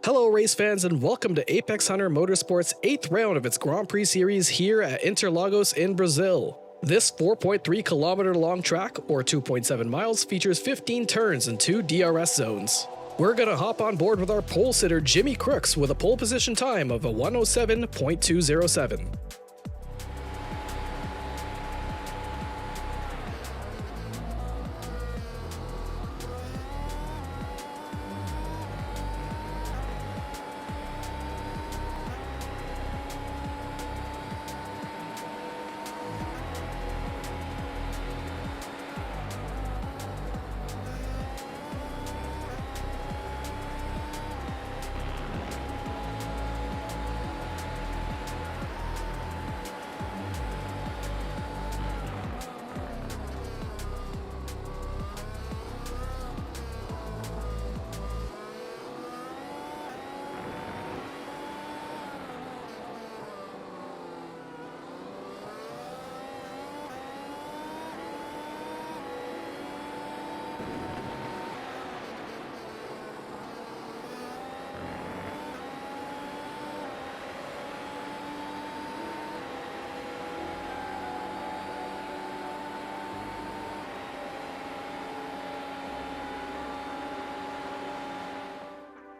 Hello race fans and welcome to Apex Hunter Motorsports' 8th round of its Grand Prix series here at Interlagos in Brazil. This 4.3 kilometer long track, or 2.7 miles, features 15 turns and 2 DRS zones. We're gonna hop on board with our pole sitter Jimmy Crooks with a pole position time of a 107.207.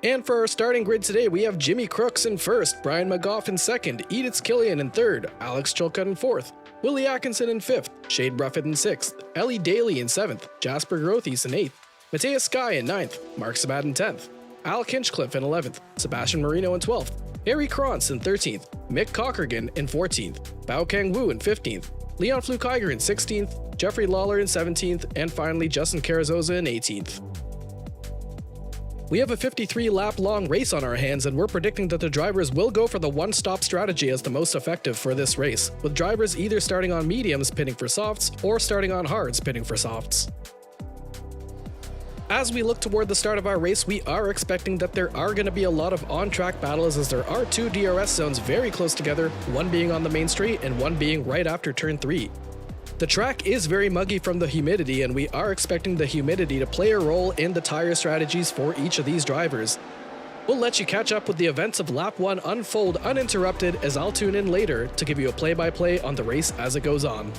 And for our starting grid today, we have Jimmy Crooks in first, Brian McGough in second, Edith Killian in third, Alex Chilcutt in fourth, Willie Atkinson in fifth, Shade Bruffett in sixth, Ellie Daly in seventh, Jasper Grothies in eighth, Matthias Skye in ninth, Mark Sabat in 10th, Alec Hinchcliffe in 11th, Sebastian Marino in 12th, Harry Krantz in 13th, Mick Cockergan in 14th, Bao Kang Wu in 15th, Leon Flukiger in 16th, Jeffrey Lawler in 17th, and finally Justin Carrizosa in 18th. We have a 53-lap long race on our hands, and we're predicting that the drivers will go for the one-stop strategy as the most effective for this race, with drivers either starting on mediums pitting for softs or starting on hards pitting for softs. As we look toward the start of our race, we are expecting that there are going to be a lot of on-track battles as there are 2 DRS zones very close together, one being on the main straight and one being right after turn 3. The track is very muggy from the humidity, and we are expecting the humidity to play a role in the tire strategies for each of these drivers. We'll let you catch up with the events of lap 1 unfold uninterrupted as I'll tune in later to give you a play-by-play on the race as it goes on.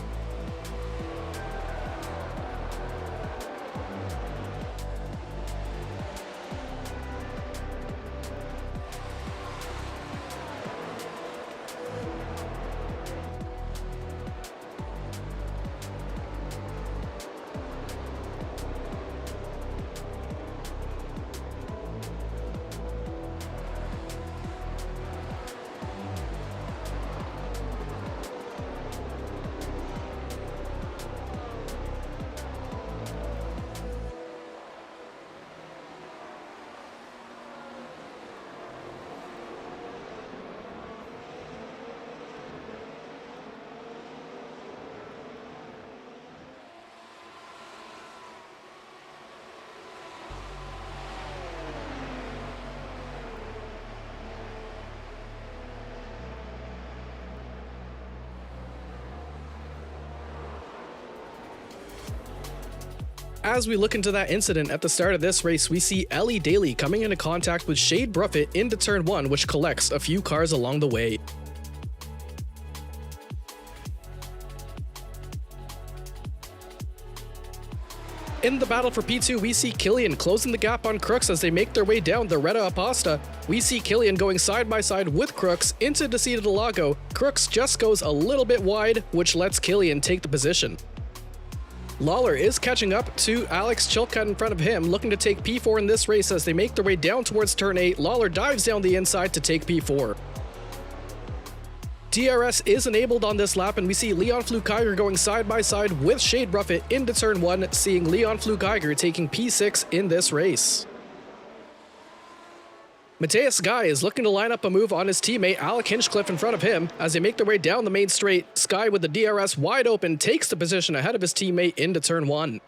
As we look into that incident at the start of this race, we see Ellie Daly coming into contact with Shade Bruffett into turn 1, which collects a few cars along the way. In the battle for P2, we see Killian closing the gap on Crooks as they make their way down the Retta Aposta. We see Killian going side by side with Crooks into Descida Lago. Crooks just goes a little bit wide, which lets Killian take the position. Lawler is catching up to Alex Chilcutt in front of him, looking to take P4 in this race as they make their way down towards turn 8. Lawler dives down the inside to take P4. DRS is enabled on this lap, and we see Leon Flukiger going side by side with Shade Bruffett into turn 1, seeing Leon Flukiger taking P6 in this race. Matthias Skye is looking to line up a move on his teammate Alec Hinchcliffe in front of him. As they make their way down the main straight, Skye with the DRS wide open takes the position ahead of his teammate into turn 1.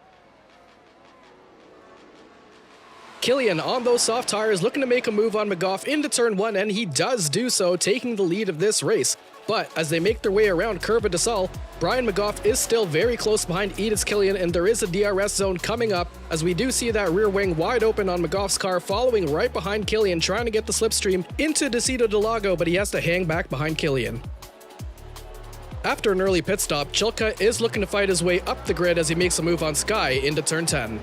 Killian on those soft tires looking to make a move on McGough into turn 1, and he does do so, taking the lead of this race. but as they make their way around Curva de Sol, Brian McGough is still very close behind Edith's Killian, and there is a DRS zone coming up as we do see that rear wing wide open on McGough's car, following right behind Killian, trying to get the slipstream into Decido del Lago, but he has to hang back behind Killian. After an early pit stop, Chilka is looking to fight his way up the grid as he makes a move on Sky into turn 10.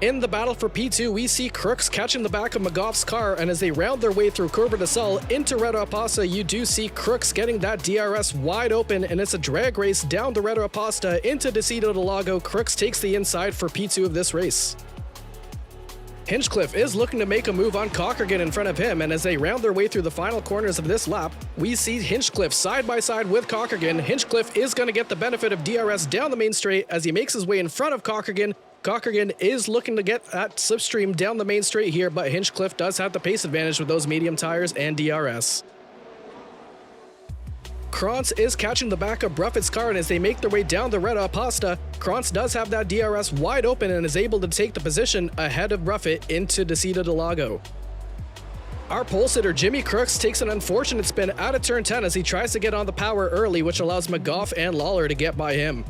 In the battle for P2, we see Crooks catching the back of McGough's car, and as they round their way through Curva de Sol into Reta Apasta, you do see Crooks getting that DRS wide open, and it's a drag race down the Reta Apasta into Decido del Lago. Crooks takes the inside for P2 of this race. Hinchcliffe is looking to make a move on Cockergan in front of him, and as they round their way through the final corners of this lap, we see Hinchcliffe side by side with Cockergan. Hinchcliffe is going to get the benefit of DRS down the main straight as he makes his way in front of Cockergan. Cockergan is looking to get that slipstream down the main straight here, but Hinchcliffe does have the pace advantage with those medium tires and DRS. Krantz is catching the back of Bruffett's car, and as they make their way down the Reta Apasta, Krantz does have that DRS wide open and is able to take the position ahead of Bruffett into Decido del Lago. Our pole sitter Jimmy Crooks takes an unfortunate spin out of turn 10 as he tries to get on the power early, which allows McGough and Lawler to get by him.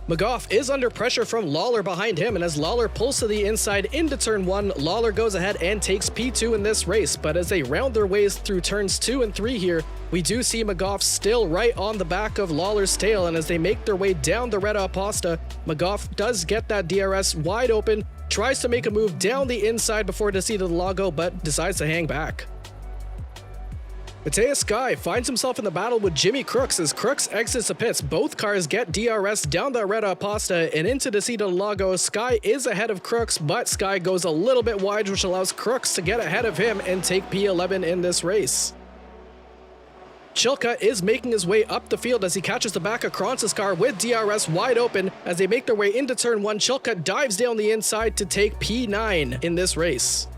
McGough is under pressure from Lawler behind him, and as Lawler pulls to the inside into turn 1, Lawler goes ahead and takes P2 in this race, but as they round their ways through turns 2 and 3 here, we do see McGough still right on the back of Lawler's tail, and as they make their way down the Reta Apasta, McGough does get that DRS wide open, tries to make a move down the inside before Decido del Lago, but decides to hang back. Mateus Sky finds himself in the battle with Jimmy Crooks as Crooks exits the pits. Both cars get DRS down the Reta Apasta and into Decido del Lago. Sky is ahead of Crooks, but Sky goes a little bit wide, which allows Crooks to get ahead of him and take P11 in this race. Chilka is making his way up the field as he catches the back of Krantz's car with DRS wide open. As they make their way into turn 1, Chilka dives down the inside to take P9 in this race.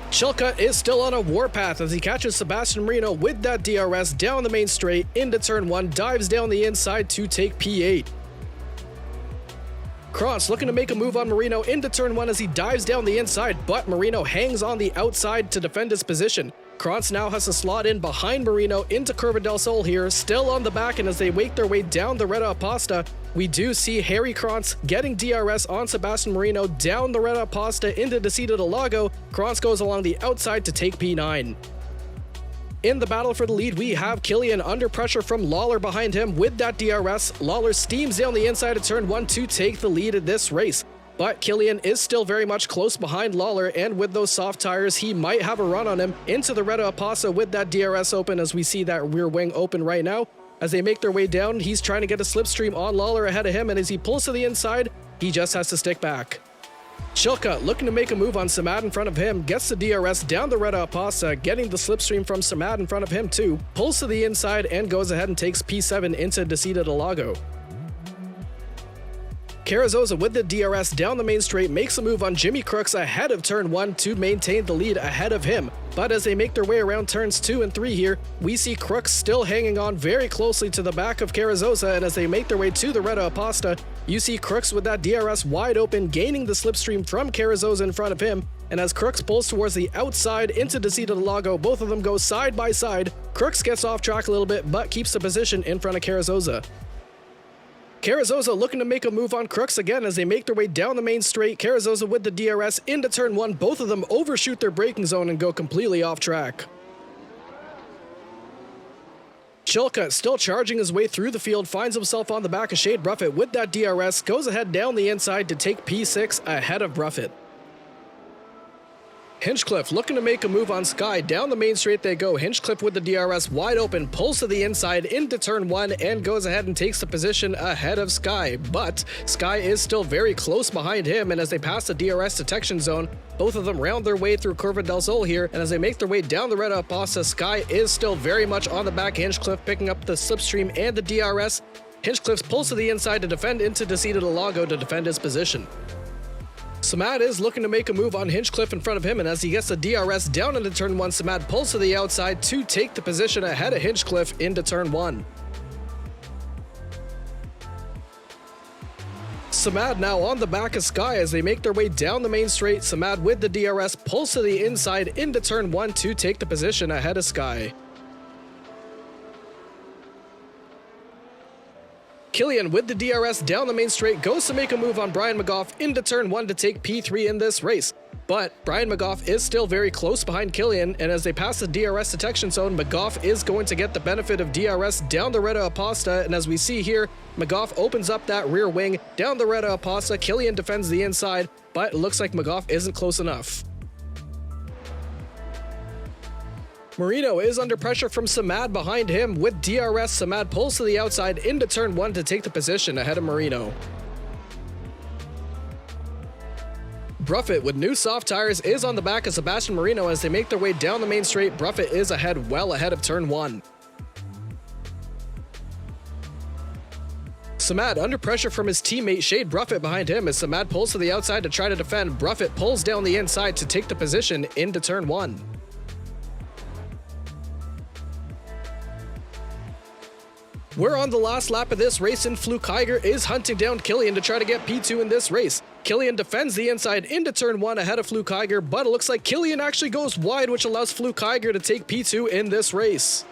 Chilka is still on a warpath as he catches Sebastian Marino with that DRS down the main straight into turn 1, dives down the inside to take P8. Krantz looking to make a move on Marino into turn 1 as he dives down the inside, but Marino hangs on the outside to defend his position. Krantz now has to slot in behind Marino into Curva del Sol here, still on the back, and as they make their way down the Reta Apasta, we do see Harry Krantz getting DRS on Sebastian Marino down the Reta Apasta into Decido del Lago. Krantz goes along the outside to take P9. In the battle for the lead, we have Killian under pressure from Lawler behind him with that DRS. Lawler steams down the inside of turn 1 to take the lead in this race. But Killian is still very much close behind Lawler, and with those soft tires, he might have a run on him into the Reta Apasta with that DRS open, as we see that rear wing open right now. As they make their way down, he's trying to get a slipstream on Lawler ahead of him, and as he pulls to the inside, he just has to stick back. Chilka looking to make a move on Samad in front of him, gets the DRS down the Reta Apasta, getting the slipstream from Samad in front of him too, pulls to the inside and goes ahead and takes P7 into Decido del Lago. Carrizosa with the DRS down the main straight makes a move on Jimmy Crooks ahead of turn 1 to maintain the lead ahead of him. But as they make their way around turns 2 and 3 here, we see Crooks still hanging on very closely to the back of Carrizosa, and as they make their way to the Reta Apasta, you see Crooks with that DRS wide open, gaining the slipstream from Carrizosa in front of him, and as Crooks pulls towards the outside into Decido del Lago, both of them go side by side. Crooks gets off track a little bit, but keeps the position in front of Carrizosa. Carrizosa looking to make a move on Crooks again as they make their way down the main straight. Carrizosa with the DRS into turn 1. Both of them overshoot their braking zone and go completely off track. Chilka, still charging his way through the field, finds himself on the back of Shade Bruffett with that DRS, goes ahead down the inside to take P6 ahead of Bruffett. Hinchcliffe looking to make a move on Sky. Down the main straight they go. Hinchcliffe with the DRS wide open, pulls to the inside into turn 1 and goes ahead and takes the position ahead of Sky. But Sky is still very close behind him, and as they pass the DRS detection zone, both of them round their way through Curva del Sol here, and as they make their way down the Reta Apasta, Sky is still very much on the back of Hinchcliffe, picking up the slipstream and the DRS. Hinchcliffe pulls to the inside to defend into Decido del Lago to defend his position. Samad is looking to make a move on Hinchcliffe in front of him, and as he gets the DRS down into turn 1, Samad pulls to the outside to take the position ahead of Hinchcliffe into turn 1. Samad now on the back of Sky as they make their way down the main straight. Samad with the DRS pulls to the inside into turn 1 to take the position ahead of Sky. Killian with the DRS down the main straight goes to make a move on Brian McGough into turn 1 to take P3 in this race. But Brian McGough is still very close behind Killian, and as they pass the DRS detection zone, McGough is going to get the benefit of DRS down the Retta Aposta, and as we see here, McGough opens up that rear wing down the Retta Aposta. Killian defends the inside, but it looks like McGough isn't close enough. Marino is under pressure from Samad behind him. With DRS, Samad pulls to the outside into turn 1 to take the position ahead of Marino. Bruffett with new soft tires is on the back of Sebastian Marino as they make their way down the main straight. Bruffett is ahead, well ahead of turn 1. Samad under pressure from his teammate Shade Bruffett behind him as Samad pulls to the outside to try to defend. Bruffett pulls down the inside to take the position into turn 1. We're on the last lap of this race, and Fluke Heiger is hunting down Killian to try to get P2 in this race. Killian defends the inside into turn 1 ahead of Fluke Heiger, but it looks like Killian actually goes wide, which allows Fluke Heiger to take P2 in this race.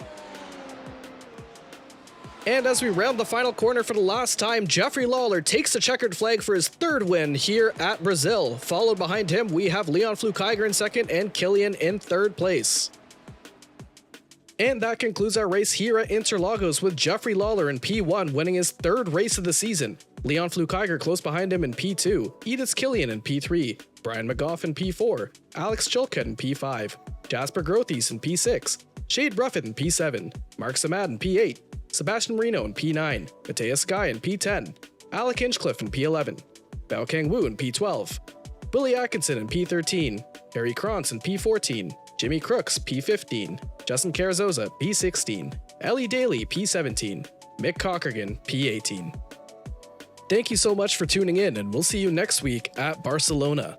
And as we round the final corner for the last time, Jeffrey Lawler takes the checkered flag for his 3rd win here at Brazil. Followed behind him, we have Leon Fluke Heiger in 2nd and Killian in 3rd place. And that concludes our race here at Interlagos with Jeffrey Lawler in P1 winning his 3rd race of the season. Leon Fluke Heiger close behind him in P2, Edith Killian in P3, Brian McGough in P4, Alex Chilcutt in P5, Jasper Grothies in P6, Shade Bruffett in P7, Mark Samad in P8, Sebastian Marino in P9, Mateus Sky in P10, Alec Hinchcliffe in P11, Bao Kang Wu in P12, Willie Atkinson in P13, Harry Krantz in P14, Jimmy Crooks P15, Justin Carrizosa P16, Ellie Daly P17, Mick Cockergan P18. Thank you so much for tuning in, and we'll see you next week at Barcelona.